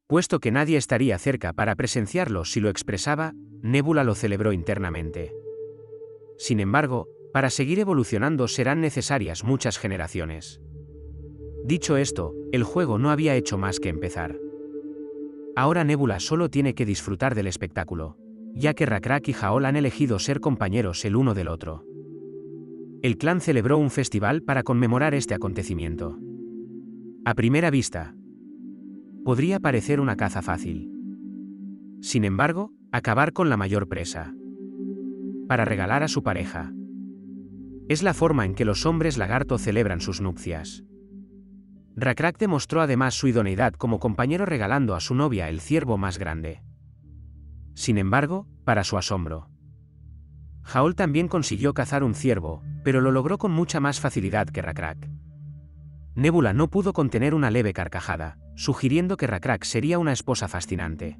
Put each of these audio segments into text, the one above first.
Puesto que nadie estaría cerca para presenciarlo si lo expresaba, Nebula lo celebró internamente. Sin embargo, para seguir evolucionando serán necesarias muchas generaciones. Dicho esto, el juego no había hecho más que empezar. Ahora Nebula solo tiene que disfrutar del espectáculo, ya que Rakrak y Haol han elegido ser compañeros el uno del otro. El clan celebró un festival para conmemorar este acontecimiento. A primera vista, podría parecer una caza fácil. Sin embargo, acabar con la mayor presa para regalar a su pareja. Es la forma en que los hombres lagarto celebran sus nupcias. Rakrak demostró además su idoneidad como compañero regalando a su novia el ciervo más grande. Sin embargo, para su asombro, Haol también consiguió cazar un ciervo, pero lo logró con mucha más facilidad que Rakrak. Nebula no pudo contener una leve carcajada, sugiriendo que Rakrak sería una esposa fascinante.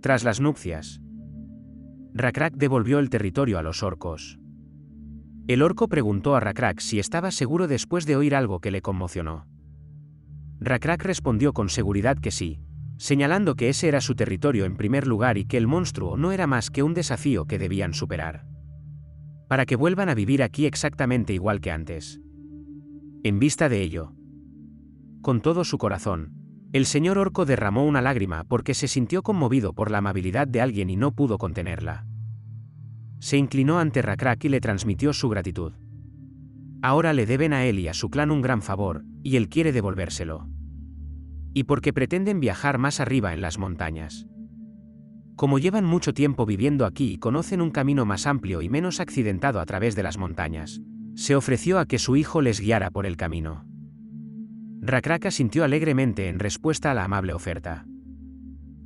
Tras las nupcias, Rakrak devolvió el territorio a los orcos. El orco preguntó a Rakrak si estaba seguro después de oír algo que le conmocionó. Rakrak respondió con seguridad que sí, señalando que ese era su territorio en primer lugar y que el monstruo no era más que un desafío que debían superar. Para que vuelvan a vivir aquí exactamente igual que antes. En vista de ello, con todo su corazón, el señor orco derramó una lágrima porque se sintió conmovido por la amabilidad de alguien y no pudo contenerla. Se inclinó ante Rakrak y le transmitió su gratitud. Ahora le deben a él y a su clan un gran favor, y él quiere devolvérselo. Y porque pretenden viajar más arriba en las montañas. Como llevan mucho tiempo viviendo aquí y conocen un camino más amplio y menos accidentado a través de las montañas, se ofreció a que su hijo les guiara por el camino. Rakrak asintió alegremente en respuesta a la amable oferta.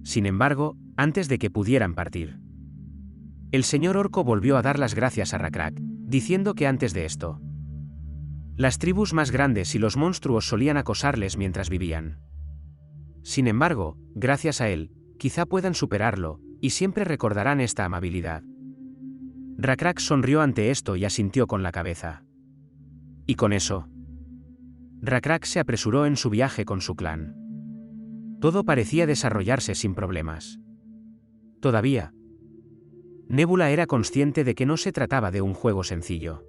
Sin embargo, antes de que pudieran partir, el señor orco volvió a dar las gracias a Rakrak, diciendo que antes de esto, las tribus más grandes y los monstruos solían acosarles mientras vivían. Sin embargo, gracias a él, quizá puedan superarlo, y siempre recordarán esta amabilidad. Rakrak sonrió ante esto y asintió con la cabeza. Y con eso, Rakrak se apresuró en su viaje con su clan. Todo parecía desarrollarse sin problemas. Todavía, Nebula era consciente de que no se trataba de un juego sencillo.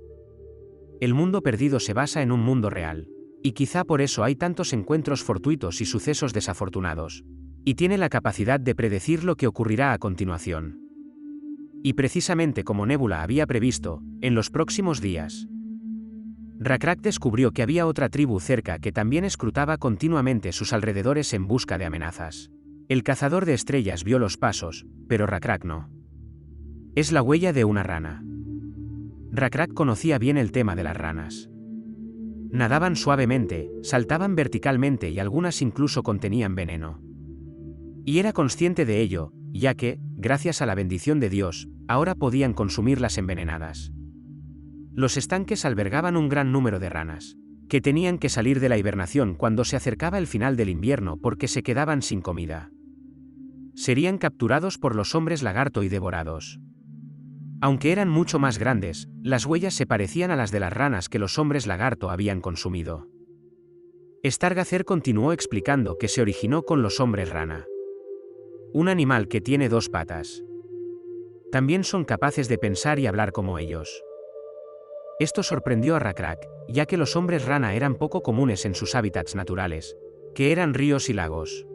El mundo perdido se basa en un mundo real, y quizá por eso hay tantos encuentros fortuitos y sucesos desafortunados, y tiene la capacidad de predecir lo que ocurrirá a continuación. Y precisamente como Nebula había previsto, en los próximos días, Rakrak descubrió que había otra tribu cerca que también escrutaba continuamente sus alrededores en busca de amenazas. El cazador de estrellas vio los pasos, pero Rakrak no. Es la huella de una rana. Rakrak conocía bien el tema de las ranas. Nadaban suavemente, saltaban verticalmente y algunas incluso contenían veneno. Y era consciente de ello, ya que, gracias a la bendición de Dios, ahora podían consumirlas envenenadas. Los estanques albergaban un gran número de ranas, que tenían que salir de la hibernación cuando se acercaba el final del invierno porque se quedaban sin comida. Serían capturados por los hombres lagarto y devorados. Aunque eran mucho más grandes, las huellas se parecían a las de las ranas que los hombres lagarto habían consumido. Stargazer continuó explicando que se originó con los hombres rana. Un animal que tiene dos patas. También son capaces de pensar y hablar como ellos. Esto sorprendió a Rakrak, ya que los hombres rana eran poco comunes en sus hábitats naturales, que eran ríos y lagos.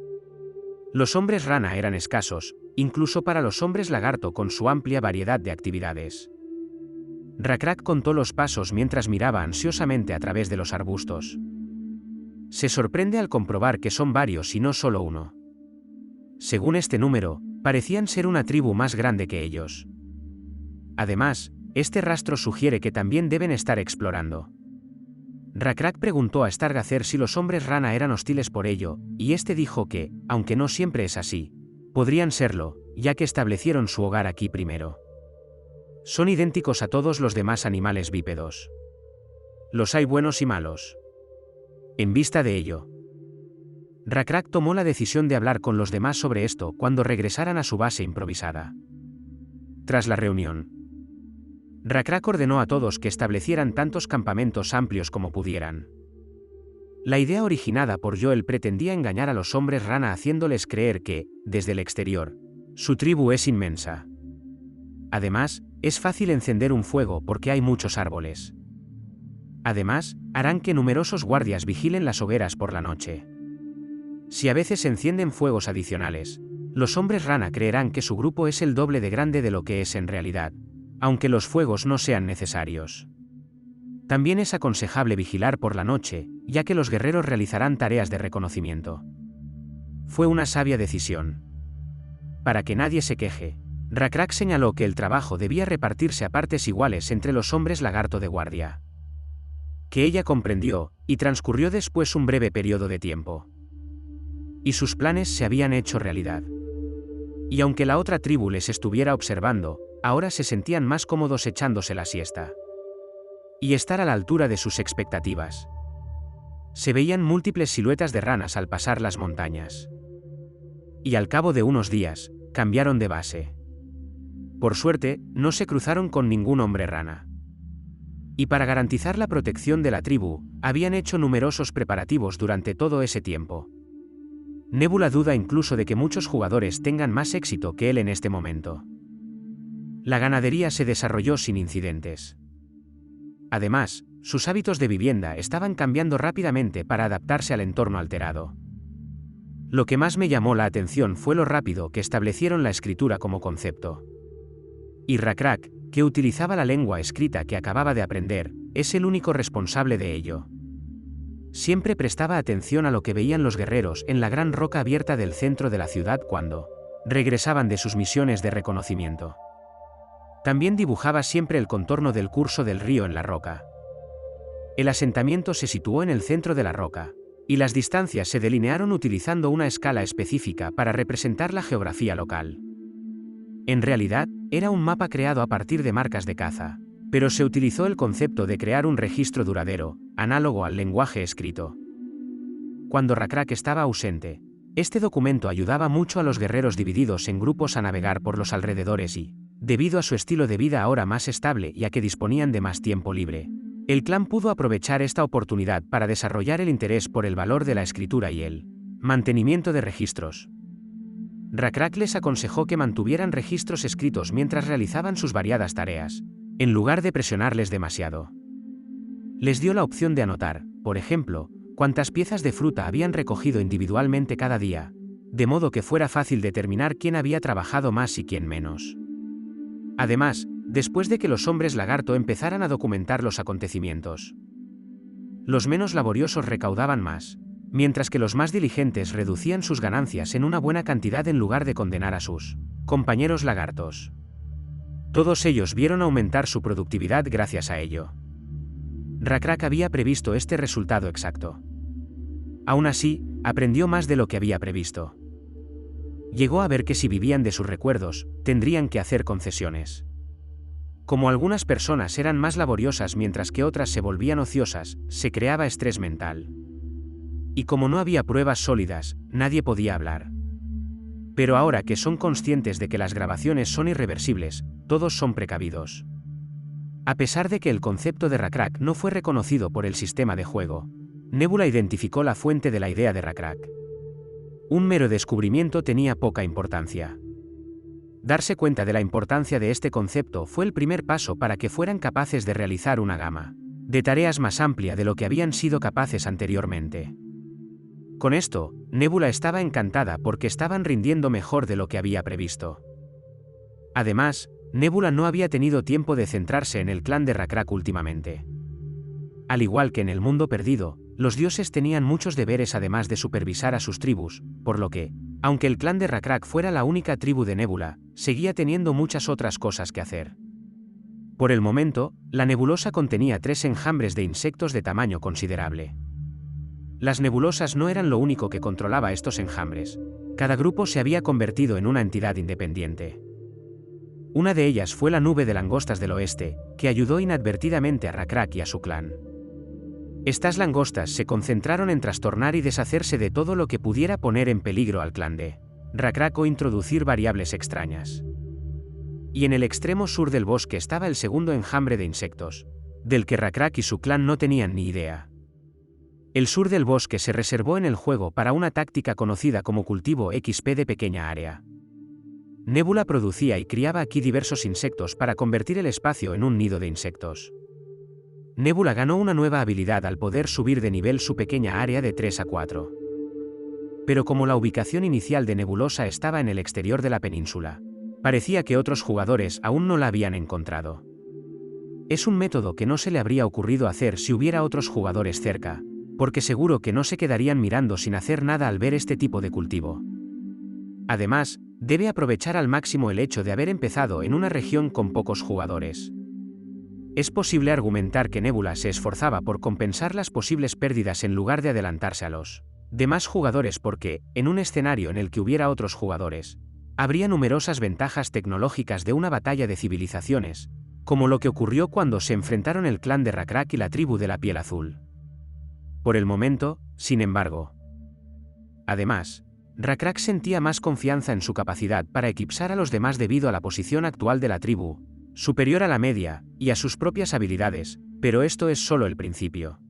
Los hombres rana eran escasos, incluso para los hombres lagarto con su amplia variedad de actividades. Rakrak contó los pasos mientras miraba ansiosamente a través de los arbustos. Se sorprende al comprobar que son varios y no solo uno. Según este número, parecían ser una tribu más grande que ellos. Además, este rastro sugiere que también deben estar explorando. Rakrak preguntó a Stargazer si los hombres rana eran hostiles por ello, y este dijo que, aunque no siempre es así, podrían serlo, ya que establecieron su hogar aquí primero. Son idénticos a todos los demás animales bípedos. Los hay buenos y malos. En vista de ello, Rakrak tomó la decisión de hablar con los demás sobre esto cuando regresaran a su base improvisada. Tras la reunión, Rakrak ordenó a todos que establecieran tantos campamentos amplios como pudieran. La idea originada por Joel pretendía engañar a los hombres rana haciéndoles creer que, desde el exterior, su tribu es inmensa. Además, es fácil encender un fuego porque hay muchos árboles. Además, harán que numerosos guardias vigilen las hogueras por la noche. Si a veces se encienden fuegos adicionales, los hombres rana creerán que su grupo es el doble de grande de lo que es en realidad, aunque los fuegos no sean necesarios. También es aconsejable vigilar por la noche, ya que los guerreros realizarán tareas de reconocimiento. Fue una sabia decisión. Para que nadie se queje, Rakrak señaló que el trabajo debía repartirse a partes iguales entre los hombres lagarto de guardia. Que ella comprendió, y transcurrió después un breve periodo de tiempo. Y sus planes se habían hecho realidad. Y aunque la otra tribu les estuviera observando, ahora se sentían más cómodos echándose la siesta. Y estar a la altura de sus expectativas. Se veían múltiples siluetas de ranas al pasar las montañas. Y al cabo de unos días, cambiaron de base. Por suerte, no se cruzaron con ningún hombre rana. Y para garantizar la protección de la tribu, habían hecho numerosos preparativos durante todo ese tiempo. Nebula duda incluso de que muchos jugadores tengan más éxito que él en este momento. La ganadería se desarrolló sin incidentes. Además, sus hábitos de vivienda estaban cambiando rápidamente para adaptarse al entorno alterado. Lo que más me llamó la atención fue lo rápido que establecieron la escritura como concepto. Y Rakrak, que utilizaba la lengua escrita que acababa de aprender, es el único responsable de ello. Siempre prestaba atención a lo que veían los guerreros en la gran roca abierta del centro de la ciudad cuando regresaban de sus misiones de reconocimiento. También dibujaba siempre el contorno del curso del río en la roca. El asentamiento se situó en el centro de la roca, y las distancias se delinearon utilizando una escala específica para representar la geografía local. En realidad, era un mapa creado a partir de marcas de caza, pero se utilizó el concepto de crear un registro duradero, análogo al lenguaje escrito. Cuando Rakrak estaba ausente, este documento ayudaba mucho a los guerreros divididos en grupos a navegar por los alrededores y, debido a su estilo de vida ahora más estable y a que disponían de más tiempo libre, el clan pudo aprovechar esta oportunidad para desarrollar el interés por el valor de la escritura y el mantenimiento de registros. Rakrak les aconsejó que mantuvieran registros escritos mientras realizaban sus variadas tareas, en lugar de presionarles demasiado. Les dio la opción de anotar, por ejemplo, cuántas piezas de fruta habían recogido individualmente cada día, de modo que fuera fácil determinar quién había trabajado más y quién menos. Además, después de que los hombres lagarto empezaran a documentar los acontecimientos, los menos laboriosos recaudaban más, mientras que los más diligentes reducían sus ganancias en una buena cantidad en lugar de condenar a sus compañeros lagartos. Todos ellos vieron aumentar su productividad gracias a ello. Rakrak había previsto este resultado exacto. Aún así, aprendió más de lo que había previsto. Llegó a ver que si vivían de sus recuerdos, tendrían que hacer concesiones. Como algunas personas eran más laboriosas mientras que otras se volvían ociosas, se creaba estrés mental. Y como no había pruebas sólidas, nadie podía hablar. Pero ahora que son conscientes de que las grabaciones son irreversibles, todos son precavidos. A pesar de que el concepto de Rakrak no fue reconocido por el sistema de juego, Nebula identificó la fuente de la idea de Rakrak. Un mero descubrimiento tenía poca importancia. Darse cuenta de la importancia de este concepto fue el primer paso para que fueran capaces de realizar una gama de tareas más amplia de lo que habían sido capaces anteriormente. Con esto, Nebula estaba encantada porque estaban rindiendo mejor de lo que había previsto. Además, Nebula no había tenido tiempo de centrarse en el clan de Rakrak últimamente. Al igual que en el mundo perdido, los dioses tenían muchos deberes además de supervisar a sus tribus, por lo que, aunque el clan de Rakrak fuera la única tribu de Nebula, seguía teniendo muchas otras cosas que hacer. Por el momento, la nebulosa contenía 3 enjambres de insectos de tamaño considerable. Las nebulosas no eran lo único que controlaba estos enjambres. Cada grupo se había convertido en una entidad independiente. Una de ellas fue la nube de langostas del oeste, que ayudó inadvertidamente a Rakrak y a su clan. Estas langostas se concentraron en trastornar y deshacerse de todo lo que pudiera poner en peligro al clan de Rakrak o introducir variables extrañas. Y en el extremo sur del bosque estaba el segundo enjambre de insectos, del que Rakrak y su clan no tenían ni idea. El sur del bosque se reservó en el juego para una táctica conocida como cultivo XP de pequeña área. Nebula producía y criaba aquí diversos insectos para convertir el espacio en un nido de insectos. Nebula ganó una nueva habilidad al poder subir de nivel su pequeña área de 3 a 4. Pero como la ubicación inicial de Nebulosa estaba en el exterior de la península, parecía que otros jugadores aún no la habían encontrado. Es un método que no se le habría ocurrido hacer si hubiera otros jugadores cerca, porque seguro que no se quedarían mirando sin hacer nada al ver este tipo de cultivo. Además, debe aprovechar al máximo el hecho de haber empezado en una región con pocos jugadores. Es posible argumentar que Nebula se esforzaba por compensar las posibles pérdidas en lugar de adelantarse a los demás jugadores porque, en un escenario en el que hubiera otros jugadores, habría numerosas ventajas tecnológicas de una batalla de civilizaciones, como lo que ocurrió cuando se enfrentaron el clan de Rakrak y la tribu de la piel azul. Por el momento, sin embargo. Además, Rakrak sentía más confianza en su capacidad para eclipsar a los demás debido a la posición actual de la tribu, superior a la media, y a sus propias habilidades, pero esto es solo el principio.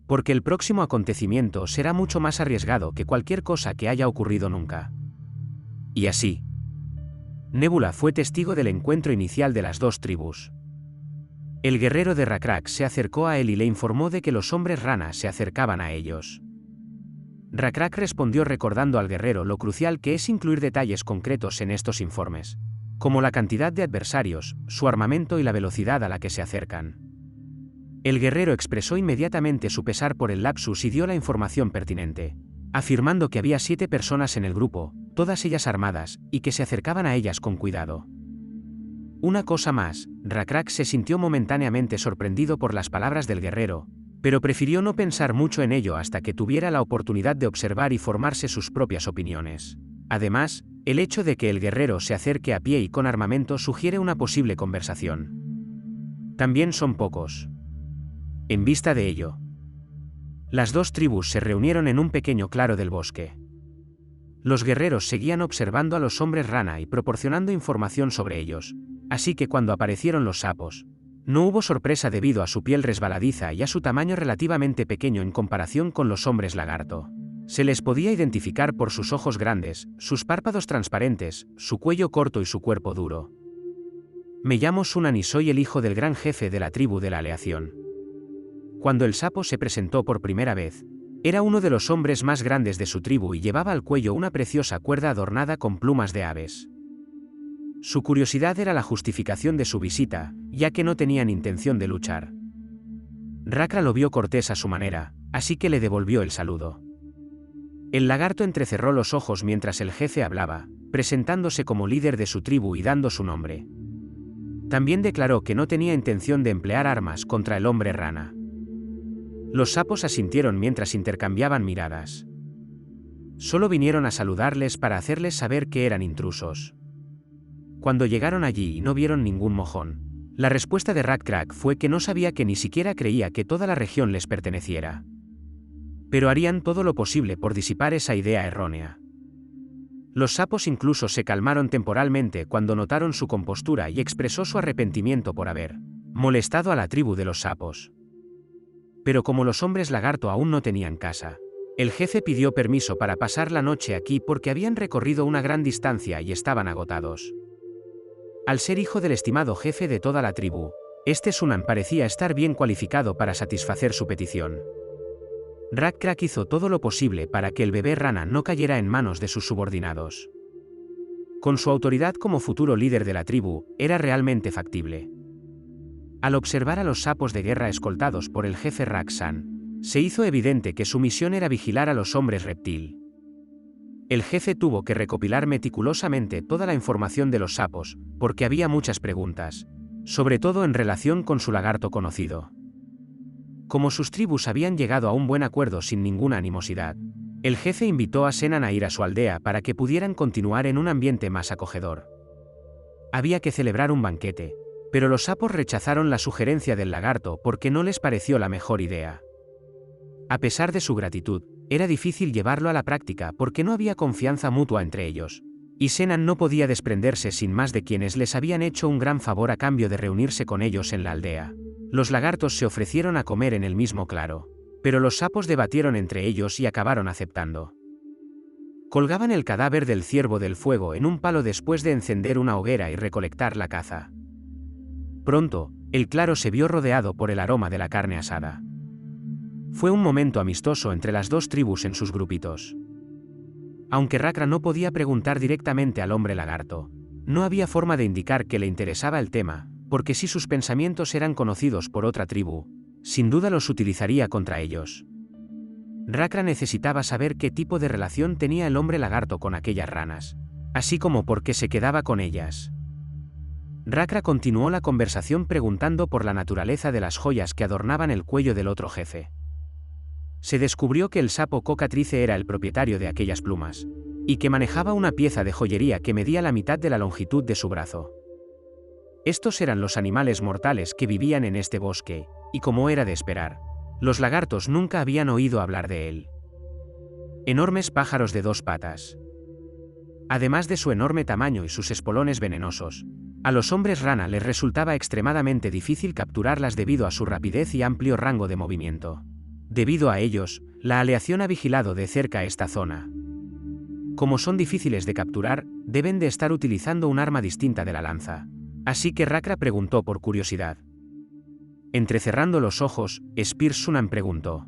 Porque el próximo acontecimiento será mucho más arriesgado que cualquier cosa que haya ocurrido nunca. Y así. Nebula fue testigo del encuentro inicial de las dos tribus. El guerrero de Rakrak se acercó a él y le informó de que los hombres rana se acercaban a ellos. Rakrak respondió recordando al guerrero lo crucial que es incluir detalles concretos en estos informes, como la cantidad de adversarios, su armamento y la velocidad a la que se acercan. El guerrero expresó inmediatamente su pesar por el lapsus y dio la información pertinente, afirmando que había 7 personas en el grupo, todas ellas armadas, y que se acercaban a ellas con cuidado. Una cosa más, Rakrak se sintió momentáneamente sorprendido por las palabras del guerrero, pero prefirió no pensar mucho en ello hasta que tuviera la oportunidad de observar y formarse sus propias opiniones. Además, el hecho de que el guerrero se acerque a pie y con armamento sugiere una posible conversación. También son pocos. En vista de ello, las dos tribus se reunieron en un pequeño claro del bosque. Los guerreros seguían observando a los hombres rana y proporcionando información sobre ellos, así que cuando aparecieron los sapos, no hubo sorpresa debido a su piel resbaladiza y a su tamaño relativamente pequeño en comparación con los hombres lagarto. Se les podía identificar por sus ojos grandes, sus párpados transparentes, su cuello corto y su cuerpo duro. Me llamo Sunan y soy el hijo del gran jefe de la tribu de la aleación. Cuando el sapo se presentó por primera vez, era uno de los hombres más grandes de su tribu y llevaba al cuello una preciosa cuerda adornada con plumas de aves. Su curiosidad era la justificación de su visita, ya que no tenían intención de luchar. Rakra lo vio cortés a su manera, así que le devolvió el saludo. El lagarto entrecerró los ojos mientras el jefe hablaba, presentándose como líder de su tribu y dando su nombre. También declaró que no tenía intención de emplear armas contra el hombre rana. Los sapos asintieron mientras intercambiaban miradas. Solo vinieron a saludarles para hacerles saber que eran intrusos. Cuando llegaron allí y no vieron ningún mojón, la respuesta de Rakrak fue que no sabía, que ni siquiera creía que toda la región les perteneciera. Pero harían todo lo posible por disipar esa idea errónea. Los sapos incluso se calmaron temporalmente cuando notaron su compostura y expresó su arrepentimiento por haber molestado a la tribu de los sapos. Pero como los hombres lagarto aún no tenían casa, el jefe pidió permiso para pasar la noche aquí porque habían recorrido una gran distancia y estaban agotados. Al ser hijo del estimado jefe de toda la tribu, este Sunan parecía estar bien cualificado para satisfacer su petición. Rakrak hizo todo lo posible para que el bebé rana no cayera en manos de sus subordinados. Con su autoridad como futuro líder de la tribu, era realmente factible. Al observar a los sapos de guerra escoltados por el jefe Raksan, se hizo evidente que su misión era vigilar a los hombres reptil. El jefe tuvo que recopilar meticulosamente toda la información de los sapos, porque había muchas preguntas, sobre todo en relación con su lagarto conocido. Como sus tribus habían llegado a un buen acuerdo sin ninguna animosidad, el jefe invitó a Senan a ir a su aldea para que pudieran continuar en un ambiente más acogedor. Había que celebrar un banquete, pero los sapos rechazaron la sugerencia del lagarto porque no les pareció la mejor idea. A pesar de su gratitud, era difícil llevarlo a la práctica porque no había confianza mutua entre ellos, y Senan no podía desprenderse sin más de quienes les habían hecho un gran favor a cambio de reunirse con ellos en la aldea. Los lagartos se ofrecieron a comer en el mismo claro. Pero los sapos debatieron entre ellos y acabaron aceptando. Colgaban el cadáver del ciervo del fuego en un palo después de encender una hoguera y recolectar la caza. Pronto, el claro se vio rodeado por el aroma de la carne asada. Fue un momento amistoso entre las dos tribus en sus grupitos. Aunque Rakra no podía preguntar directamente al hombre lagarto, no había forma de indicar que le interesaba el tema, porque si sus pensamientos eran conocidos por otra tribu, sin duda los utilizaría contra ellos. Rakra necesitaba saber qué tipo de relación tenía el hombre lagarto con aquellas ranas, así como por qué se quedaba con ellas. Rakra continuó la conversación preguntando por la naturaleza de las joyas que adornaban el cuello del otro jefe. Se descubrió que el sapo cocatrice era el propietario de aquellas plumas, y que manejaba una pieza de joyería que medía la mitad de la longitud de su brazo. Estos eran los animales mortales que vivían en este bosque, y como era de esperar, los lagartos nunca habían oído hablar de él. Enormes pájaros de 2 patas. Además de su enorme tamaño y sus espolones venenosos, a los hombres rana les resultaba extremadamente difícil capturarlas debido a su rapidez y amplio rango de movimiento. Debido a ellos, la aleación ha vigilado de cerca esta zona. Como son difíciles de capturar, deben de estar utilizando un arma distinta de la lanza. Así que Rakra preguntó por curiosidad. Entrecerrando los ojos, Spearsunan preguntó.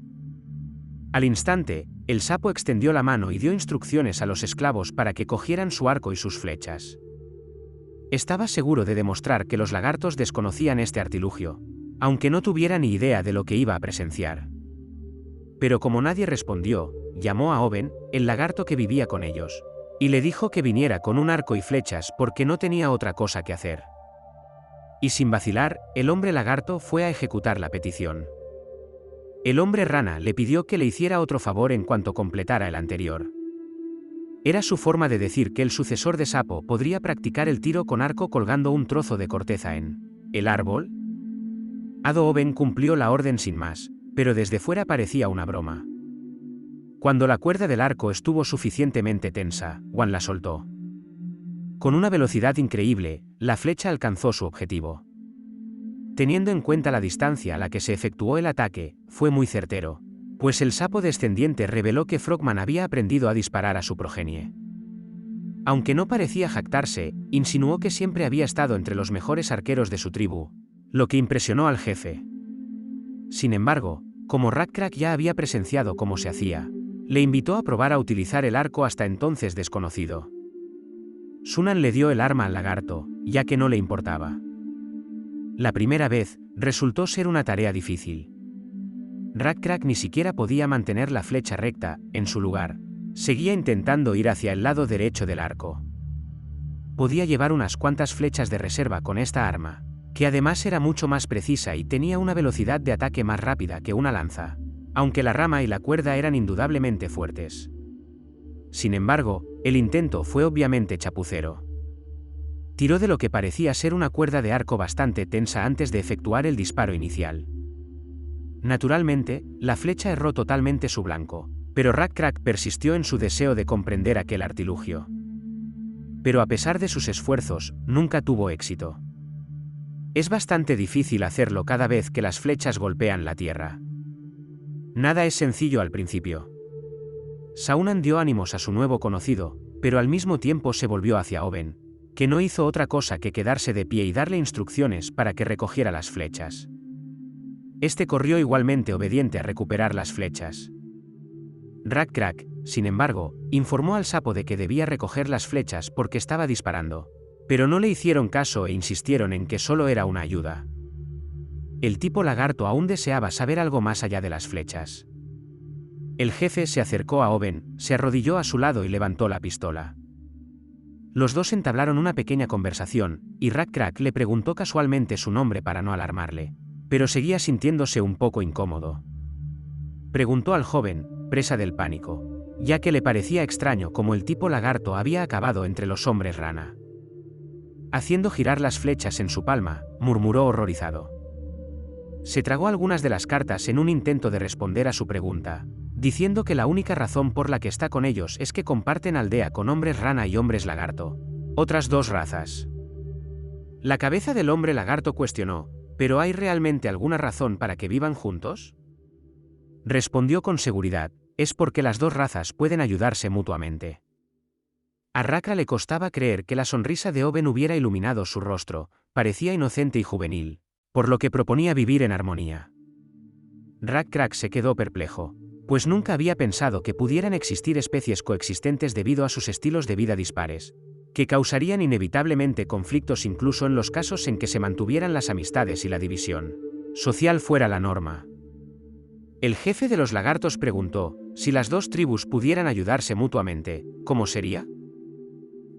Al instante, el sapo extendió la mano y dio instrucciones a los esclavos para que cogieran su arco y sus flechas. Estaba seguro de demostrar que los lagartos desconocían este artilugio, aunque no tuviera ni idea de lo que iba a presenciar. Pero como nadie respondió, llamó a Oben, el lagarto que vivía con ellos, y le dijo que viniera con un arco y flechas porque no tenía otra cosa que hacer. Y sin vacilar, el hombre lagarto fue a ejecutar la petición. El hombre rana le pidió que le hiciera otro favor en cuanto completara el anterior. Era su forma de decir que el sucesor de sapo podría practicar el tiro con arco colgando un trozo de corteza en el árbol. Ado Oben cumplió la orden sin más, pero desde fuera parecía una broma. Cuando la cuerda del arco estuvo suficientemente tensa, Wan la soltó. Con una velocidad increíble, la flecha alcanzó su objetivo. Teniendo en cuenta la distancia a la que se efectuó el ataque, fue muy certero, pues el sapo descendiente reveló que Frogman había aprendido a disparar a su progenie. Aunque no parecía jactarse, insinuó que siempre había estado entre los mejores arqueros de su tribu, lo que impresionó al jefe. Sin embargo, como Rakrak ya había presenciado cómo se hacía, le invitó a probar a utilizar el arco hasta entonces desconocido. Sunan le dio el arma al lagarto, ya que no le importaba. La primera vez, resultó ser una tarea difícil. Rakrak ni siquiera podía mantener la flecha recta, en su lugar. Seguía intentando ir hacia el lado derecho del arco. Podía llevar unas cuantas flechas de reserva con esta arma, que además era mucho más precisa y tenía una velocidad de ataque más rápida que una lanza, aunque la rama y la cuerda eran indudablemente fuertes. Sin embargo, el intento fue obviamente chapucero. Tiró de lo que parecía ser una cuerda de arco bastante tensa antes de efectuar el disparo inicial. Naturalmente, la flecha erró totalmente su blanco, pero Rakrak persistió en su deseo de comprender aquel artilugio. Pero a pesar de sus esfuerzos, nunca tuvo éxito. Es bastante difícil hacerlo cada vez que las flechas golpean la tierra. Nada es sencillo al principio. Saunan dio ánimos a su nuevo conocido, pero al mismo tiempo se volvió hacia Oben, que no hizo otra cosa que quedarse de pie y darle instrucciones para que recogiera las flechas. Este corrió igualmente obediente a recuperar las flechas. Rakrak, sin embargo, informó al sapo de que debía recoger las flechas porque estaba disparando, pero no le hicieron caso e insistieron en que solo era una ayuda. El tipo lagarto aún deseaba saber algo más allá de las flechas. El jefe se acercó a Oben, se arrodilló a su lado y levantó la pistola. Los dos entablaron una pequeña conversación, y Rakrak le preguntó casualmente su nombre para no alarmarle, pero seguía sintiéndose un poco incómodo. Preguntó al joven, presa del pánico, ya que le parecía extraño cómo el tipo lagarto había acabado entre los hombres rana. Haciendo girar las flechas en su palma, murmuró horrorizado. Se tragó algunas de las cartas en un intento de responder a su pregunta, diciendo que la única razón por la que está con ellos es que comparten aldea con hombres rana y hombres lagarto, otras dos razas. La cabeza del hombre lagarto cuestionó, ¿pero hay realmente alguna razón para que vivan juntos? Respondió con seguridad, es porque las dos razas pueden ayudarse mutuamente. A Rakra le costaba creer que la sonrisa de Owen hubiera iluminado su rostro, parecía inocente y juvenil, por lo que proponía vivir en armonía. Rakrak se quedó perplejo, pues nunca había pensado que pudieran existir especies coexistentes debido a sus estilos de vida dispares, que causarían inevitablemente conflictos incluso en los casos en que se mantuvieran las amistades y la división social fuera la norma. El jefe de los lagartos preguntó, si las dos tribus pudieran ayudarse mutuamente, ¿cómo sería?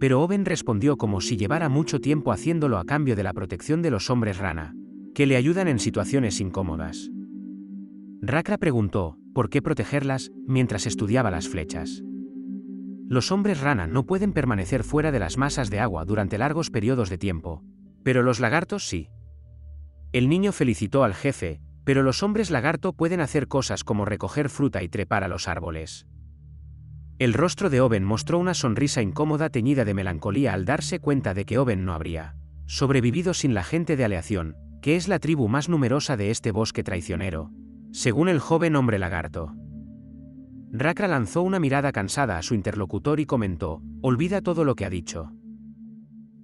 Pero Owen respondió como si llevara mucho tiempo haciéndolo a cambio de la protección de los hombres rana, que le ayudan en situaciones incómodas. Rakra preguntó, ¿por qué protegerlas?, mientras estudiaba las flechas. Los hombres rana no pueden permanecer fuera de las masas de agua durante largos periodos de tiempo, pero los lagartos sí. El niño felicitó al jefe, pero los hombres lagarto pueden hacer cosas como recoger fruta y trepar a los árboles. El rostro de Owen mostró una sonrisa incómoda teñida de melancolía al darse cuenta de que Owen no habría sobrevivido sin la gente de Aleación, que es la tribu más numerosa de este bosque traicionero, según el joven hombre lagarto. Rakra lanzó una mirada cansada a su interlocutor y comentó, olvida todo lo que ha dicho.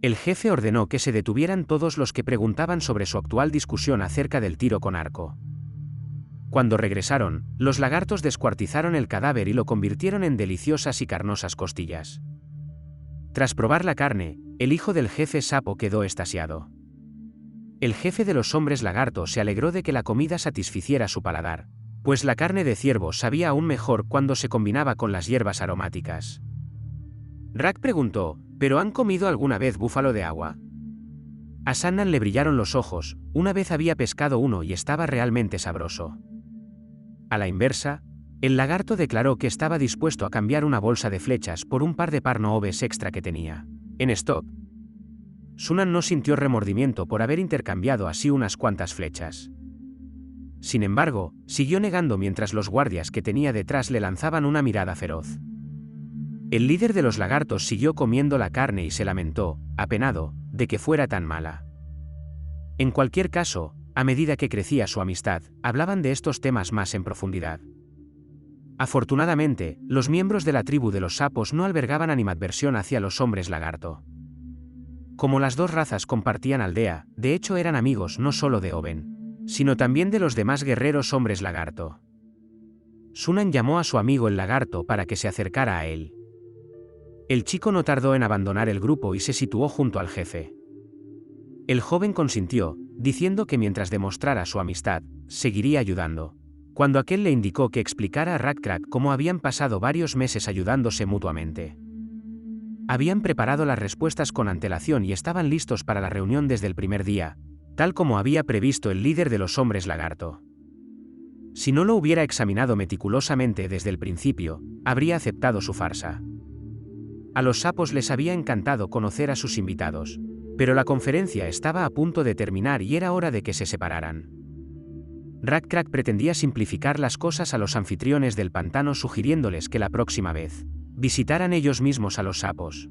El jefe ordenó que se detuvieran todos los que preguntaban sobre su actual discusión acerca del tiro con arco. Cuando regresaron, los lagartos descuartizaron el cadáver y lo convirtieron en deliciosas y carnosas costillas. Tras probar la carne, el hijo del jefe sapo quedó extasiado. El jefe de los hombres lagarto se alegró de que la comida satisficiera su paladar, pues la carne de ciervo sabía aún mejor cuando se combinaba con las hierbas aromáticas. Rak preguntó, ¿pero han comido alguna vez búfalo de agua? A Sannan le brillaron los ojos, una vez había pescado uno y estaba realmente sabroso. A la inversa, el lagarto declaró que estaba dispuesto a cambiar una bolsa de flechas por un par de parno-oves extra que tenía en stock. Sunan no sintió remordimiento por haber intercambiado así unas cuantas flechas. Sin embargo, siguió negando mientras los guardias que tenía detrás le lanzaban una mirada feroz. El líder de los lagartos siguió comiendo la carne y se lamentó, apenado, de que fuera tan mala. En cualquier caso, a medida que crecía su amistad, hablaban de estos temas más en profundidad. Afortunadamente, los miembros de la tribu de los sapos no albergaban animadversión hacia los hombres lagarto. Como las dos razas compartían aldea, de hecho eran amigos no solo de Owen, sino también de los demás guerreros hombres lagarto. Sunan llamó a su amigo el lagarto para que se acercara a él. El chico no tardó en abandonar el grupo y se situó junto al jefe. El joven consintió, diciendo que mientras demostrara su amistad, seguiría ayudando, cuando aquel le indicó que explicara a Rakrak cómo habían pasado varios meses ayudándose mutuamente. Habían preparado las respuestas con antelación y estaban listos para la reunión desde el primer día, tal como había previsto el líder de los hombres lagarto. Si no lo hubiera examinado meticulosamente desde el principio, habría aceptado su farsa. A los sapos les había encantado conocer a sus invitados, pero la conferencia estaba a punto de terminar y era hora de que se separaran. Rakrak pretendía simplificar las cosas a los anfitriones del pantano sugiriéndoles que la próxima vez visitaran ellos mismos a los sapos.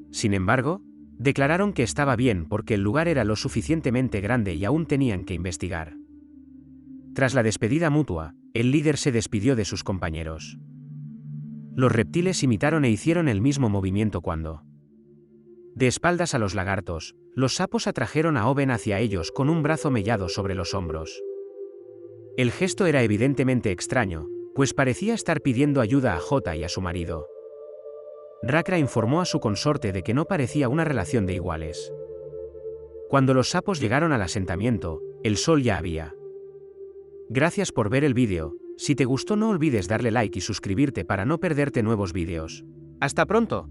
Sin embargo, declararon que estaba bien porque el lugar era lo suficientemente grande y aún tenían que investigar. Tras la despedida mutua, el líder se despidió de sus compañeros. Los reptiles imitaron e hicieron el mismo movimiento cuando, de espaldas a los lagartos, los sapos atrajeron a Owen hacia ellos con un brazo mellado sobre los hombros. El gesto era evidentemente extraño, pues parecía estar pidiendo ayuda a Jota y a su marido. Rakra informó a su consorte de que no parecía una relación de iguales. Cuando los sapos llegaron al asentamiento, el sol ya había. Gracias por ver el vídeo. Si te gustó no olvides darle like y suscribirte para no perderte nuevos vídeos. ¡Hasta pronto!